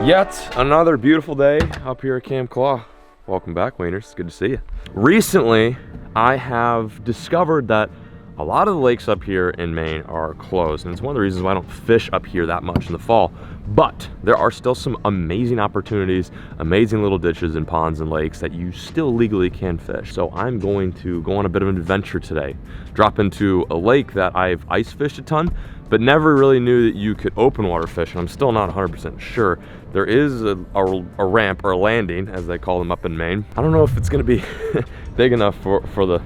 Yet another beautiful day up here at Camp Claw. Welcome back, Wainers. It's good to see you. Recently, I have discovered that a lot of the lakes up here in Maine are closed, and it's one of the reasons why I don't fish up here that much in the fall. But there are still some amazing opportunities, amazing little ditches and ponds and lakes that you still legally can fish. So I'm going to go on a bit of an adventure today. Drop into a lake that I've ice fished a ton, but never really knew that you could open water fish, and I'm still not 100% sure. There is a ramp, or a landing, as they call them up in Maine. I don't know if it's gonna be big enough for the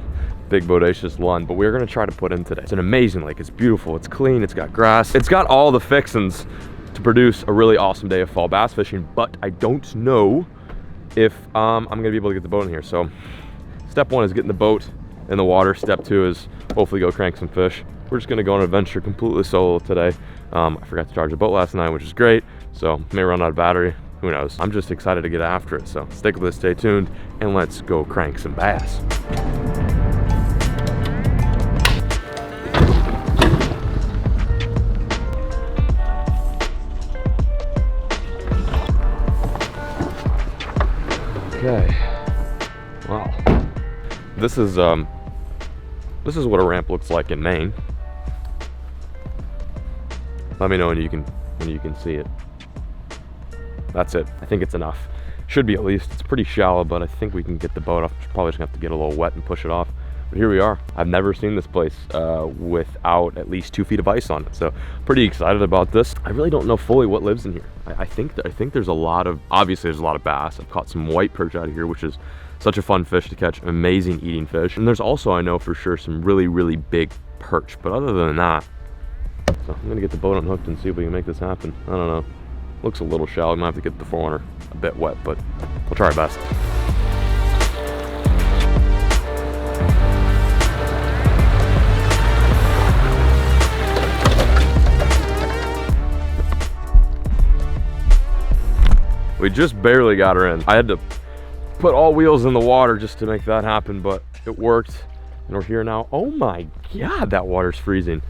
big bodacious lund, but we're gonna try to put in today. It's an amazing lake. It's beautiful, it's clean, it's got grass. It's got all the fixins to produce a really awesome day of fall bass fishing, but I don't know if I'm gonna be able to get the boat in here. So step one is getting the boat in the water. Step two is hopefully go crank some fish. We're just gonna go on an adventure completely solo today. I forgot to charge the boat last night, which is great. So may run out of battery, who knows? I'm just excited to get after it. So stick with us, stay tuned, and let's go crank some bass. Okay, wow. This is what a ramp looks like in Maine. Let me know when you can see it. That's it. I think it's enough. Should be at least. It's pretty shallow, but I think we can get the boat off. Probably just gonna have to get a little wet and push it off. But here we are. I've never seen this place without at least 2 feet of ice on it. So pretty excited about this. I really don't know fully what lives in here. I think there's a lot of, obviously there's a lot of bass. I've caught some white perch out of here, which is such a fun fish to catch, amazing eating fish. And there's also, I know for sure, some really, really big perch. But other than that, so I'm gonna get the boat unhooked and see if we can make this happen. I don't know. Looks a little shallow. I'm gonna have to get the forerunner a bit wet, but we'll try our best. We just barely got her in. I had to put all wheels in the water just to make that happen, but it worked. And we're here now. Oh my God, that water's freezing.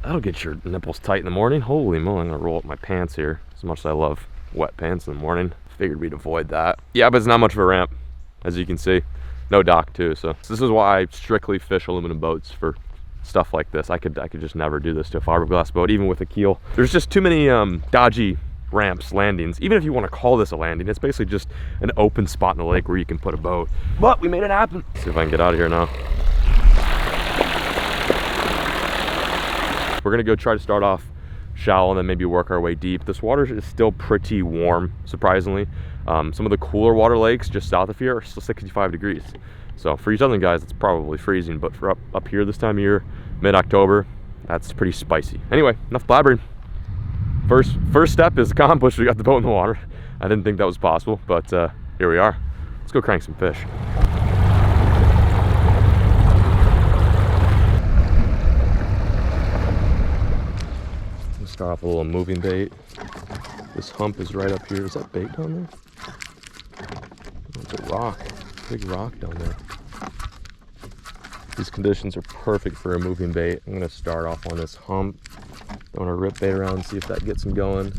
That'll get your nipples tight in the morning. Holy moly, I'm gonna roll up my pants here. As much as I love wet pants in the morning, figured we'd avoid that. Yeah, but it's not much of a ramp, as you can see. No dock too, so this is why I strictly fish aluminum boats for stuff like this. I could just never do this to a fiberglass boat, even with a keel. There's just too many dodgy ramps, landings. Even if you want to call this a landing, it's basically just an open spot in the lake where you can put a boat. But we made it happen. Let's see if I can get out of here now. We're gonna go try to start off shallow and then maybe work our way deep. This water is still pretty warm, surprisingly. Some of the cooler water lakes just south of here are still 65 degrees. So for you southern guys, it's probably freezing, but for up here this time of year, mid-October, that's pretty spicy. Anyway, enough blabbering. First step is accomplished. We got the boat in the water. I didn't think that was possible, but here we are. Let's go crank some fish. Start off with a little moving bait. This hump is right up here. Is that bait down there? Oh, it's a rock. Big rock down there. These conditions are perfect for a moving bait. I'm gonna start off on this hump. I'm gonna rip bait around and see if that gets him going.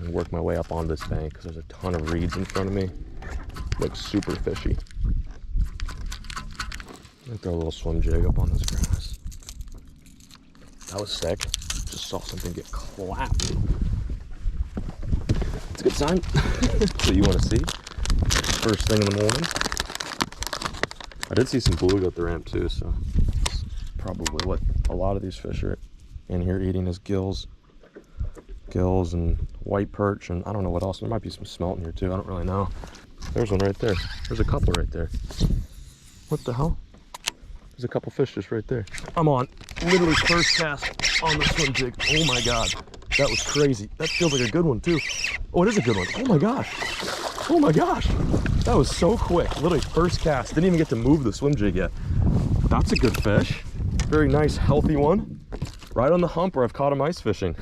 And work my way up on this bank because there's a ton of reeds in front of me. Looks super fishy. I'm gonna throw a little swim jig up on this grass. That was sick. Just saw something get clapped. It's a good sign. So you want to see? First thing in the morning. I did see some bluegill at the ramp too, so that's probably what a lot of these fish are in here eating is gills and white perch, and I don't know what else. There might be some smelt in here too. I don't really know. There's one right there. There's a couple right there. What the hell? There's a couple fish just right there. I'm on literally first cast on the swim jig. Oh my God, that was crazy. That feels like a good one too. Oh, it is a good one. Oh my gosh. Oh my gosh. That was so quick. Literally first cast. Didn't even get to move the swim jig yet. That's a good fish. Very nice, healthy one. Right on the hump where I've caught him ice fishing.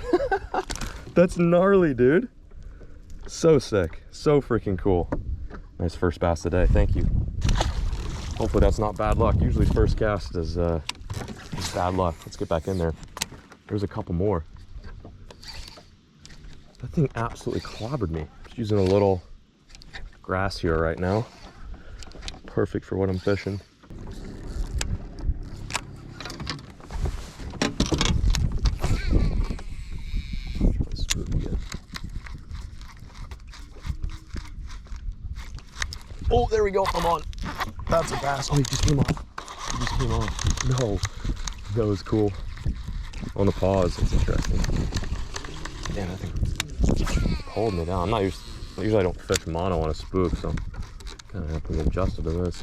That's gnarly, dude. So sick. So freaking cool. Nice first bass today. Thank you. Hopefully that's not bad luck. Usually first cast is bad luck. Let's get back in there. There's a couple more. That thing absolutely clobbered me. Just using a little grass here right now. Perfect for what I'm fishing. Oh, there we go. I'm on. That's a bass. Oh, he just came off. He just came off. No, that was cool. On the pause. That's interesting. Man, I think holding it down. I'm not used. Usually I don't fish mono on a spook, so I'm kind of have to get adjusted to this.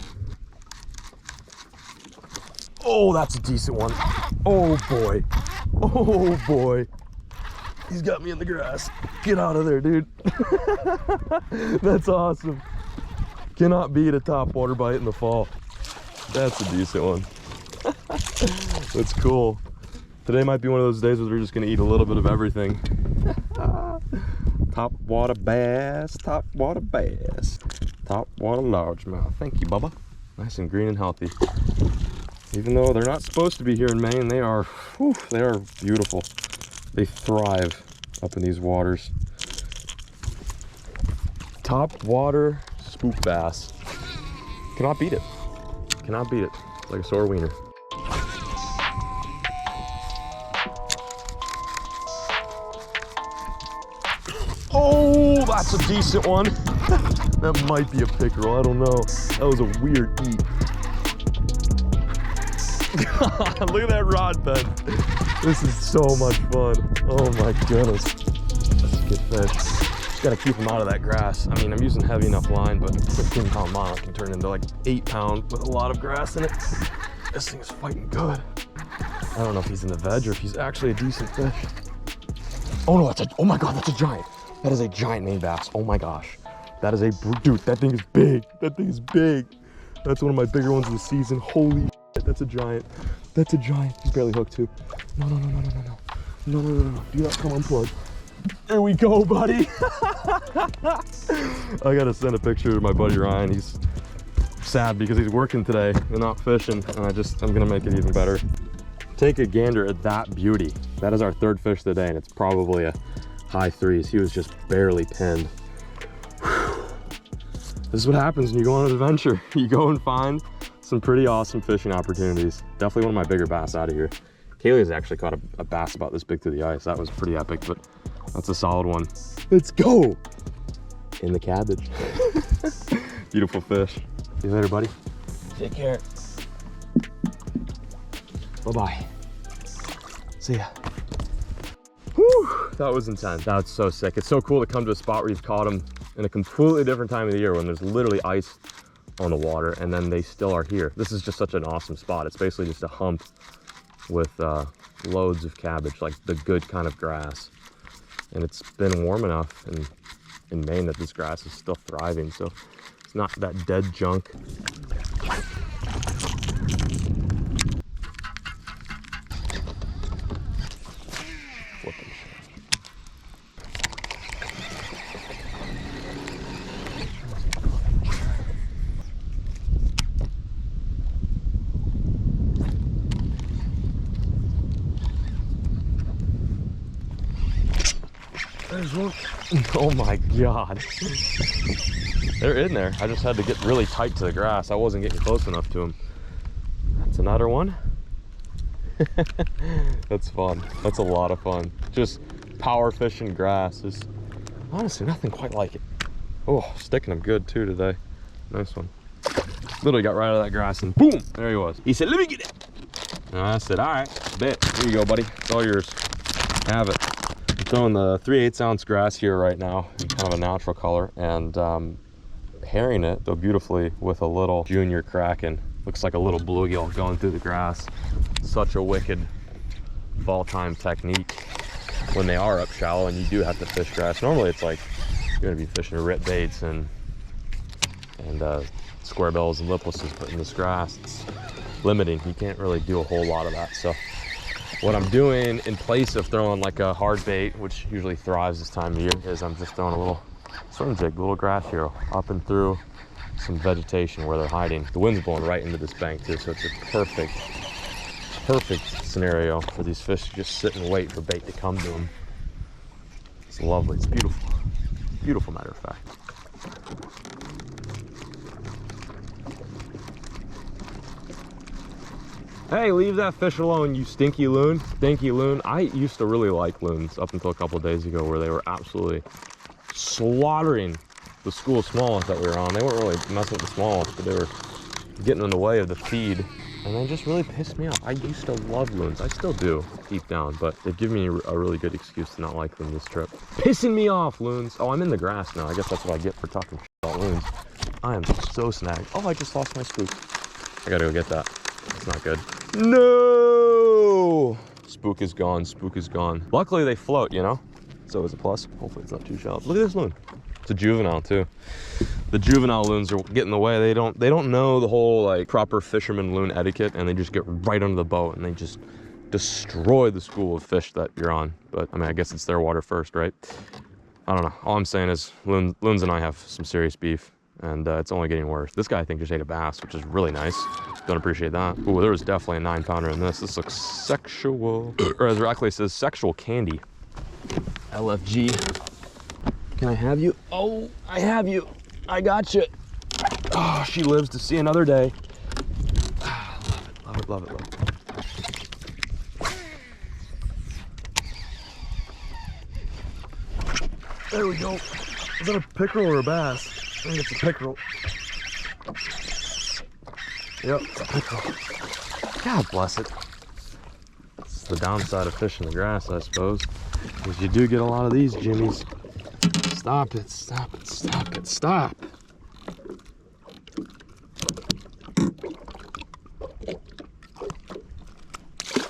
Oh, that's a decent one. Oh boy. Oh boy. He's got me in the grass. Get out of there, dude. That's awesome. Cannot beat a topwater bite in the fall. That's a decent one. That's cool. Today might be one of those days where we're just gonna eat a little bit of everything. Topwater bass, topwater bass, topwater largemouth. Thank you, Bubba. Nice and green and healthy. Even though they're not supposed to be here in Maine, they are, whew, they are beautiful. They thrive up in these waters. Topwater spook bass. Cannot beat it. Cannot beat it. It's like a sore wiener. Oh, that's a decent one. That might be a pickerel, I don't know. That was a weird eat. God, look at that rod bend. This is so much fun. Oh my goodness. That's a good fish. Just gotta keep them out of that grass. I mean, I'm using heavy enough line, but 15-pound monarch can turn into like 8-pound with a lot of grass in it. This thing is fighting good. I don't know if he's in the veg or if he's actually a decent fish. Oh no, oh my God, that's a giant. That is a giant Maine bass. Oh my gosh. That is dude, that thing is big. That thing is big. That's one of my bigger ones of the season. Holy shit, that's a giant. That's a giant. He's barely hooked too. No, no, no, no, no, no, no. No, no, no, no. Do not come unplugged. There we go, buddy. I gotta send a picture to my buddy Ryan. He's sad because he's working today and not fishing. And I'm gonna make it even better. Take a gander at that beauty. That is our third fish of the day, and it's probably a high threes. He was just barely pinned. Whew. This is what happens when you go on an adventure. You go and find some pretty awesome fishing opportunities. Definitely one of my bigger bass out of here. Kaylee has actually caught a bass about this big through the ice. That was pretty epic, but that's a solid one. Let's go! In the cabbage. Beautiful fish. See you later, buddy. Take care. Bye-bye. See ya. Whew, that was intense. That's so sick. It's so cool to come to a spot where you've caught them in a completely different time of the year when there's literally ice on the water, and then they still are here. This is just such an awesome spot. It's basically just a hump with loads of cabbage, like the good kind of grass. And it's been warm enough in Maine that this grass is still thriving, so it's not that dead junk. There's one. Oh my God. They're in there. I just had to get really tight to the grass. I wasn't getting close enough to them. That's another one. That's fun. That's a lot of fun. Just power fishing grass. There's honestly nothing quite like it. Oh, sticking them good too today. Nice one. Literally got right out of that grass and boom, there he was. He said, let me get it. And I said, all right, bet. Here you go, buddy. It's all yours. Have it. I'm throwing the 3/8 ounce grass here right now in kind of a natural color, and pairing it though beautifully with a little junior kraken. Looks like a little bluegill going through the grass. Such a wicked fall time technique when they are up shallow and you do have to fish grass. Normally it's like you're gonna be fishing rip baits and square bills and liplesses, but in this grass it's limiting. You can't really do a whole lot of that. So what I'm doing in place of throwing like a hard bait, which usually thrives this time of year, is I'm just throwing a little swim jig, a little grass hero up and through some vegetation where they're hiding. The wind's blowing right into this bank too, so it's a perfect scenario for these fish to just sit and wait for bait to come to them. It's lovely, it's beautiful. Beautiful, matter of fact. Hey, leave that fish alone, you stinky loon. Stinky loon. I used to really like loons up until a couple of days ago, where they were absolutely slaughtering the school of smallmouth that we were on. They weren't really messing with the smallmouth, but they were getting in the way of the feed. And they just really pissed me off. I used to love loons. I still do, deep down, but they've given me a really good excuse to not like them this trip. Pissing me off, loons. Oh, I'm in the grass now. I guess that's what I get for talking about loons. I am so snagged. Oh, I just lost my spook. I gotta go get that. That's not good. No! Spook is gone, spook is gone. Luckily they float, you know? It's always a plus. Hopefully it's not too shallow. Look at this loon. It's a juvenile too. The juvenile loons are getting in the way. They don't know the whole like proper fisherman loon etiquette, and they just get right under the boat and they just destroy the school of fish that you're on. But I mean, I guess it's their water first, right? I don't know. All I'm saying is loons and I have some serious beef, and it's only getting worse. This guy, I think, just ate a bass, which is really nice. Don't appreciate that. Ooh, there was definitely a 9-pounder in this. This looks sexual, or as Rackley says, sexual candy. LFG. Can I have you? Oh, I have you. I got you. Oh, she lives to see another day. Love it, love it, love it, love it. There we go. Is that a pickerel or a bass? I think it's a pickerel. Yep, it's a pickerel. God bless it. It's the downside of fishing the grass, I suppose, because you do get a lot of these jimmies. Stop it, stop it, stop it, stop.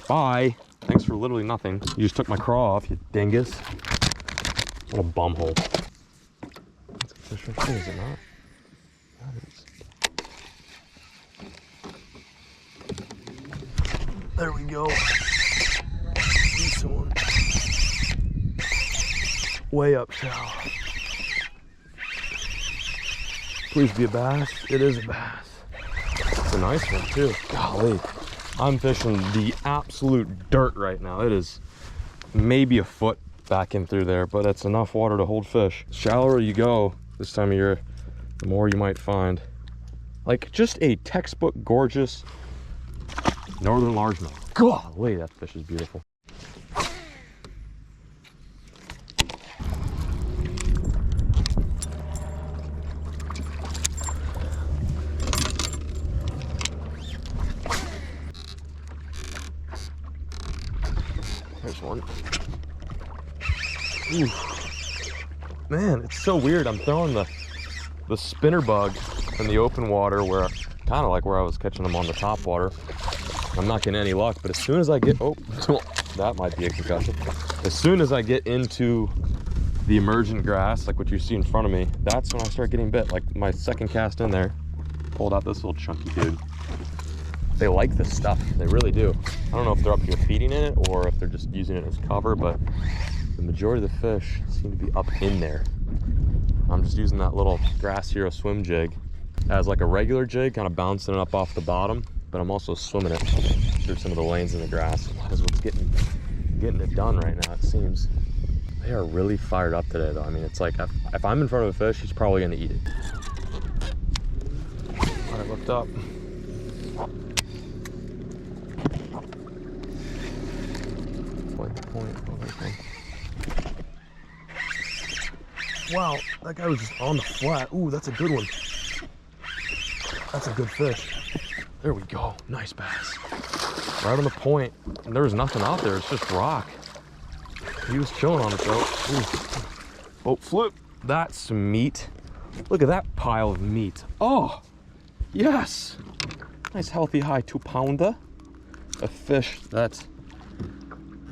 Bye. Thanks for literally nothing. You just took my craw off, you dingus. What a bumhole. That's a fish right there, is it not? That is. There we go. Decent one. Way up shallow. Please be a bass. It is a bass. It's a nice one too. Golly. I'm fishing the absolute dirt right now. It is maybe a foot back in through there, but it's enough water to hold fish. The shallower you go this time of year, the more you might find. Like just a textbook gorgeous northern largemouth. Golly, that fish is beautiful. There's one. Ooh. Man, it's so weird. I'm throwing the spinner bug in the open water, where kind of like where I was catching them on the top water. I'm not getting any luck, but as soon as I get, oh, that might be a concussion. As soon as I get into the emergent grass, like what you see in front of me, that's when I start getting bit. Like my second cast in there, pulled out this little chunky dude. They like this stuff, they really do. I don't know if they're up here feeding in it or if they're just using it as cover, but the majority of the fish seem to be up in there. I'm just using that little Grass Hero swim jig as like a regular jig, kind of bouncing it up off the bottom, but I'm also swimming it through some of the lanes in the grass. And that is what's getting it done right now, it seems. They are really fired up today though. I mean, it's like, if I'm in front of a fish, he's probably gonna eat it. All right, lift up. Wow, that guy was just on the flat. Ooh, that's a good one. That's a good fish. There we go. Nice bass. Right on the point. And there was nothing out there. It's just rock. He was chilling on it though. Ooh. Oh, flip. That's some meat. Look at that pile of meat. Oh, yes. Nice healthy high 2-pounder. A fish that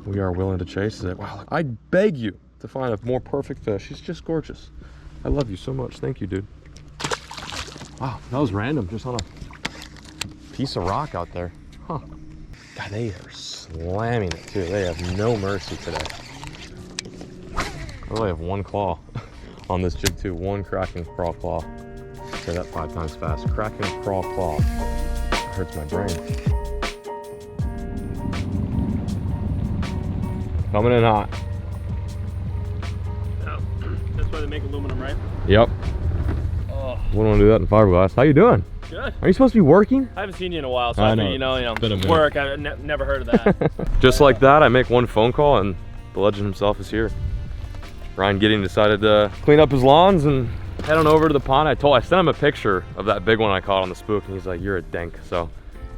we are willing to chase it. Wow, I beg you to find a more perfect fish. He's just gorgeous. I love you so much. Thank you, dude. Wow, that was random, just on a piece of rock out there. Huh. God, they are slamming it too. They have no mercy today. I only have one claw on this jig too. One cracking crawl claw. Say that 5 times fast. Cracking crawl claw. It hurts my brain. Coming in hot. That's why they make aluminum, right? Yep. Oh. Wouldn't want to do that in fiberglass. How you doing? Good. Are you supposed to be working? I haven't seen you in a while, so I I know. think, you know, Been a minute. work. I've never heard of that. Just like that, I make one phone call and the legend himself is here. Ryan Gidding decided to clean up his lawns and head on over to the pond. I sent him a picture of that big one I caught on the spook, and he's like, "You're a dink." So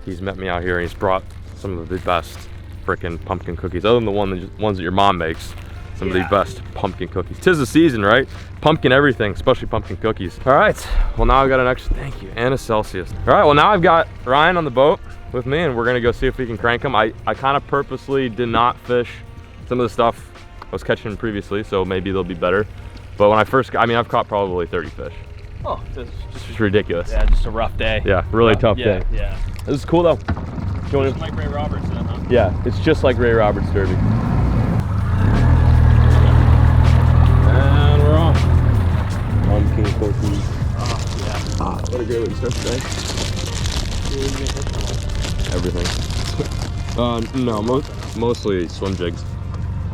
he's met me out here and he's brought some of the best freaking pumpkin cookies, other than the ones that your mom makes. Some of the best pumpkin cookies. 'Tis the season, right? Pumpkin everything, especially pumpkin cookies. All right, well now I've got an extra, thank you, and a Celsius. All right, well now I've got Ryan on the boat with me and we're gonna go see if we can crank him. I kind of purposely did not fish some of the stuff I was catching previously, so maybe they'll be better. But when I first, I've caught probably 30 fish. Oh, It's just ridiculous. yeah, just a rough day. Yeah, really tough day. Yeah. This is cool though. Just like Ray Roberts, huh? Yeah, it's just like Ray Roberts Derby. And we're off. Pumpkin cookies. Oh, yeah. Ah, what a great way to start today. Everything. No, mostly swim jigs.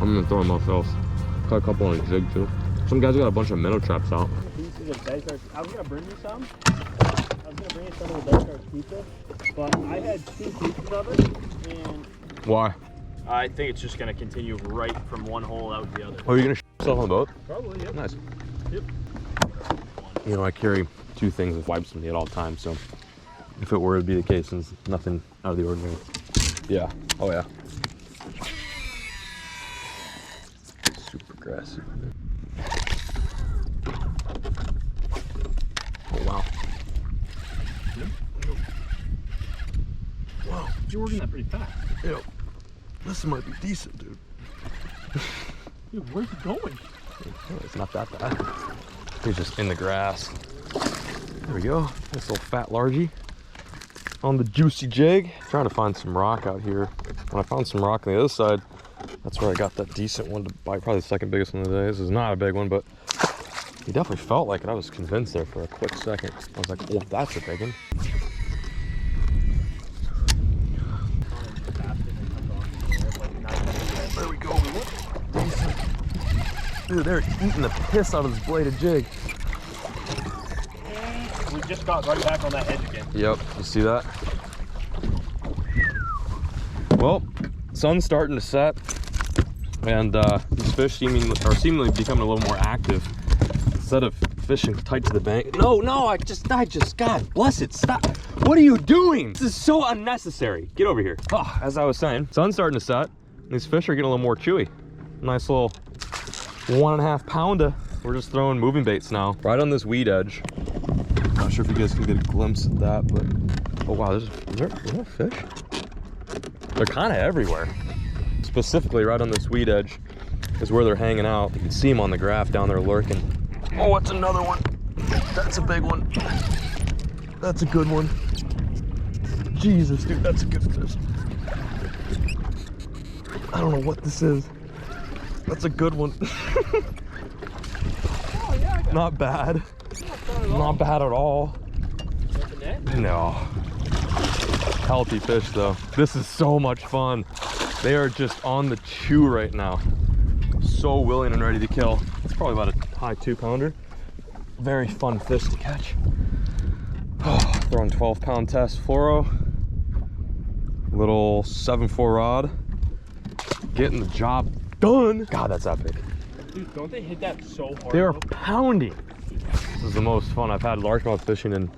I'm gonna throw them off else. Caught a couple on a jig too. Some guys got a bunch of minnow traps out. I was gonna bring you some. Of the Bearcars pizza, but I had 2 pieces of it, and Why? I think it's just gonna continue right from one hole out the other. Oh, you're gonna yourself on the boat? Probably, yep. Nice. Yep. You know, I carry 2 things with wipes with me at all times, so if it were to be the case, it's nothing out of the ordinary. Yeah. Oh yeah. Super aggressive. Oh wow. Wow. You're working that pretty fast. Yo, this might be decent, dude. Dude, where's it going? Oh, it's not that bad. He's just in the grass. There we go. This little fat largie on the juicy jig. Trying to find some rock out here. When I found some rock on the other side, that's where I got that decent one to bite. Probably the second biggest one of the day. This is not a big one, but he definitely felt like it. I was convinced there for a quick second. I was like, oh, that's a big one. There we go. Dude, they're eating the piss out of this bladed jig. We just got right back on that edge again. Yep, you see that? Well, sun's starting to set, and these fish seemingly becoming a little more active. Instead of fishing tight to the bank. No, I just, God bless it, stop. What are you doing? This is so unnecessary. Get over here. Oh, as I was saying, sun's starting to set. These fish are getting a little more chewy. Nice little 1.5 pounder. We're just throwing moving baits now, right on this weed edge. Not sure if you guys can get a glimpse of that, but oh wow, is there fish? They're kind of everywhere. Specifically, right on this weed edge is where they're hanging out. You can see them on the graph down there lurking. Oh, it's another one. That's a big one. That's a good one. Jesus, dude, that's a good fish. I don't know what this is. That's a good one. Oh, yeah, Not bad. Not bad at all. No. Healthy fish though. This is so much fun. They are just on the chew right now. So willing and ready to kill. It's probably about a high 2-pounder. Very fun fish to catch. Oh, throwing 12-pound test fluoro. Little 7.4 rod. Getting the job done. God, that's epic. Dude, don't they hit that so hard? They are pounding. This is the most fun I've had largemouth fishing in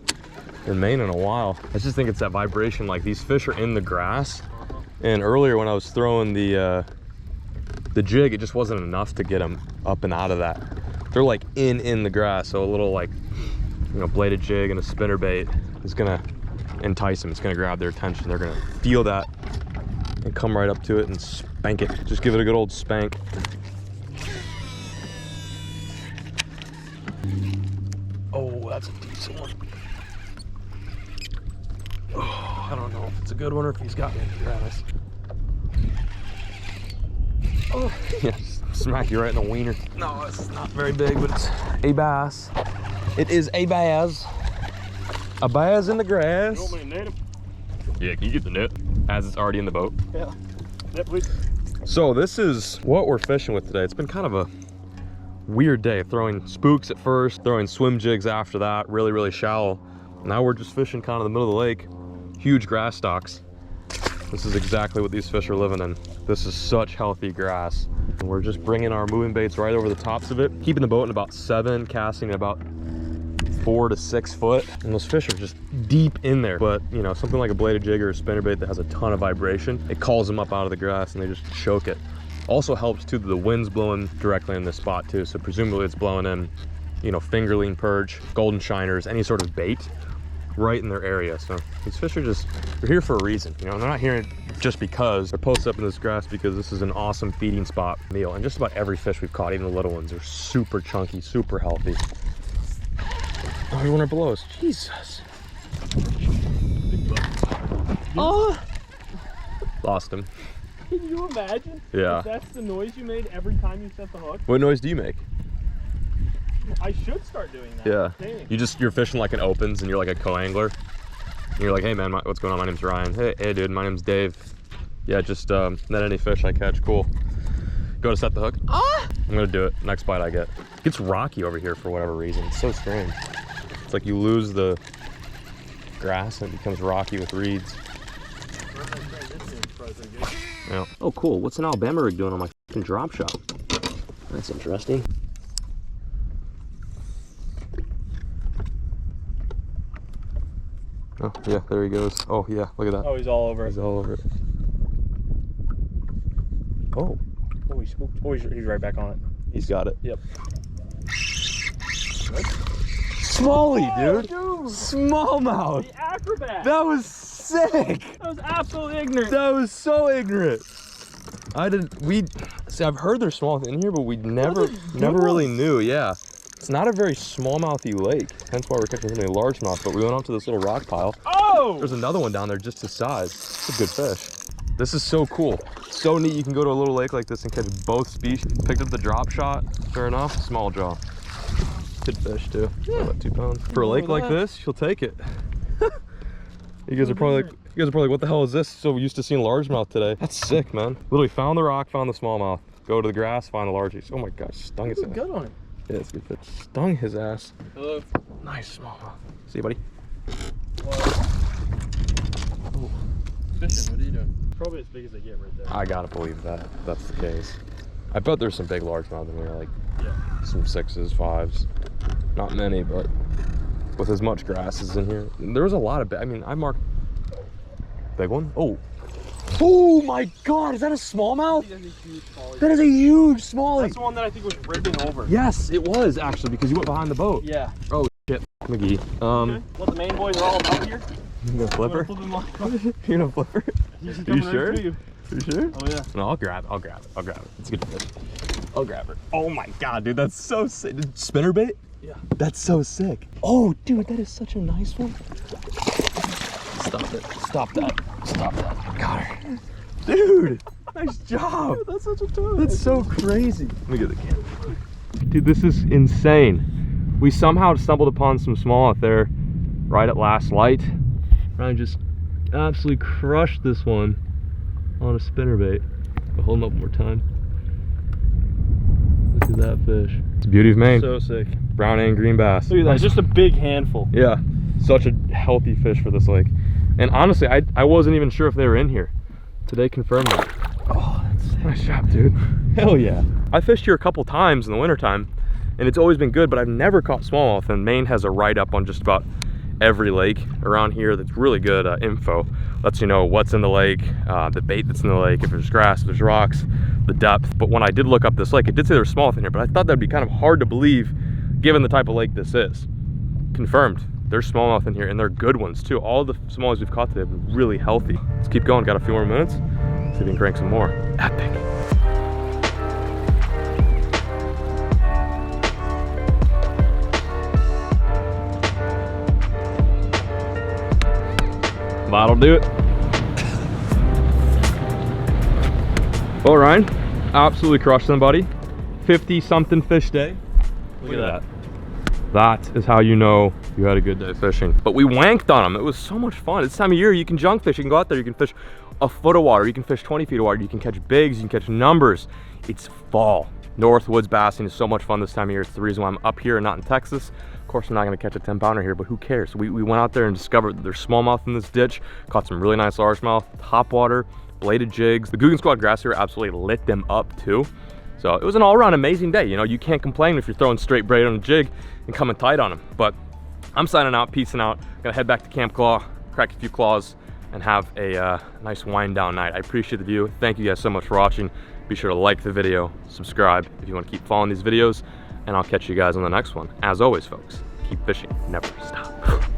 Maine in a while. I just think it's that vibration. Like, these fish are in the grass, and earlier when I was throwing the jig, it just wasn't enough to get them up and out of that. They're like in the grass, so a little, like, you know, bladed jig and a spinner bait is gonna entice them. It's gonna grab their attention. They're gonna feel that and come right up to it and spank it. Just give it a good old spank. Oh, that's a decent one. Oh, I don't know if it's a good one or if he's got me in the grass. Oh, yeah, smack you right in the wiener. No, it's not very big, but it's a bass. It is a bass. A bass in the grass. You want me to net him? Yeah, can you get the net? As it's already in the boat. Yeah. Net, please. So this is what we're fishing with today. It's been kind of a weird day, throwing spooks at first, throwing swim jigs after that, really, really shallow. Now we're just fishing kind of the middle of the lake, huge grass stalks. This is exactly what these fish are living in. This is such healthy grass. And we're just bringing our moving baits right over the tops of it, keeping the boat in about 7, casting at about 4 to 6 foot. And those fish are just deep in there. But you know, something like a bladed jig or a spinnerbait that has a ton of vibration, it calls them up out of the grass and they just choke it. Also helps too that the wind's blowing directly in this spot too. So presumably it's blowing in, you know, fingerling, perch, golden shiners, any sort of bait right in their area. So these fish are just, they're here for a reason. You know, they're not here just because. They're posted up in this grass because this is an awesome feeding spot meal. And just about every fish we've caught, even the little ones, are super chunky, super healthy. Oh, you want to blow us? Jesus. Oh! Lost him. Can you imagine? Yeah. If that's the noise you made every time you set the hook? What noise do you make? I should start doing that. Yeah. Dang. You're fishing like an opens and you're like a co-angler. And you're like, hey man, what's going on? My name's Ryan. Hey dude, my name's Dave. Yeah, just net any fish I catch, cool. Go to set the hook. Ah! I'm gonna do it, next bite I get. It gets rocky over here for whatever reason. It's so strange. It's like you lose the grass and it becomes rocky with reeds. Yeah. Oh cool, what's an Alabama rig doing on my fucking drop shot? That's interesting. Oh yeah, there he goes. Oh yeah, look at that. Oh, he's all over it. He's all over it. Oh. Oh, he spooked. Oh, he's right back on it. He's got it. Yep. Smalley, Oh, dude. dude. Smallmouth. The acrobat. That was sick. That was absolutely ignorant. That was so ignorant. See, I've heard there's smallmouth in here, but we never really knew. Yeah. It's not a very smallmouthy lake, hence why we're catching so many largemouth, but we went up to this little rock pile. Oh! There's another one down there just his size. It's a good fish. This is so cool. So neat you can go to a little lake like this and catch both species. Picked up the drop shot, fair enough, small jaw. Good fish too, about 2 pounds. For a lake like this, you'll take it. You guys are probably like, what the hell is this? So used to seeing largemouth today. That's sick, man. Literally found the rock, found the smallmouth. Go to the grass, find the largies. Oh my gosh, stung his ass. Good on it. Yeah, it's a good fish. Stung his ass. Hello. Nice smallmouth. See you, buddy. Oh. Fishing, what are you doing? Probably as big as they get right there. I gotta believe that. That's the case. I bet there's some big largemouth in here, like some 6s, 5s. Not many, but with as much grass as in here. There was a lot of, I mean, I marked big one. Oh. Oh my God, is that a smallmouth? That is a huge smallie. That is a huge smallie. That's the one that I think was ribbing over. Yes, it was actually, because you went behind the boat. Yeah. Oh shit, McGee. Okay. What the main boys are all about here? You gonna flip her? You gonna flip her? Are you sure? You sure? Oh yeah. No, I'll grab it. It's a good fish. I'll grab her. Oh my God, dude, that's so sick. Spinnerbait? Yeah. That's so sick. Oh, dude, that is such a nice one. Stop it. Stop that. Stop that. Got her. Dude, nice job. Dude, that's such a toad. That's so crazy. Let me get the camera. Dude, this is insane. We somehow stumbled upon some smallmouth there right at last light. Ryan just absolutely crushed this one on a spinnerbait. I'll hold him up one more time. Look at that fish. It's the beauty of Maine. So sick. Brown and green bass. Look at that, just a big handful. Yeah, such a healthy fish for this lake. And honestly, I wasn't even sure if they were in here. Today confirmed that. Oh, that's sick. Nice job, dude. Hell yeah. I fished here a couple times in the wintertime, and it's always been good, but I've never caught smallmouth, and Maine has a write-up on just about every lake around here that's really good info. Lets you know what's in the lake, the bait that's in the lake, if there's grass, if there's rocks, the depth. But when I did look up this lake, it did say there was smallmouth in here, but I thought that'd be kind of hard to believe given the type of lake this is. Confirmed. There's smallmouth in here, and they're good ones too. All the smallies we've caught today have been really healthy. Let's keep going, got a few more minutes. See if we can crank some more. Epic. That'll do it. Well, Ryan, absolutely crushed somebody. 50-something fish day. Look at that. That is how you know you had a good day fishing. But we wanked on them. It was so much fun. It's time of year, you can junk fish. You can go out there, you can fish a foot of water, you can fish 20 feet of water, you can catch bigs, you can catch numbers. It's fall. North woods bassing is so much fun this time of year. It's the reason why I'm up here and not in Texas. Of course, I'm not gonna catch a 10-pounder here, but who cares? We went out there and discovered that there's smallmouth in this ditch, caught some really nice largemouth, topwater, bladed jigs. The Guggen Squad grass here absolutely lit them up too. So it was an all-around amazing day. You know, you can't complain if you're throwing straight braid on a jig and coming tight on them. But I'm signing out, peacing out. Gonna head back to Camp Claw, crack a few claws, and have a nice wind down night. I appreciate the view. Thank you guys so much for watching. Be sure to like the video, subscribe if you want to keep following these videos, and I'll catch you guys on the next one. As always, folks, keep fishing, never stop.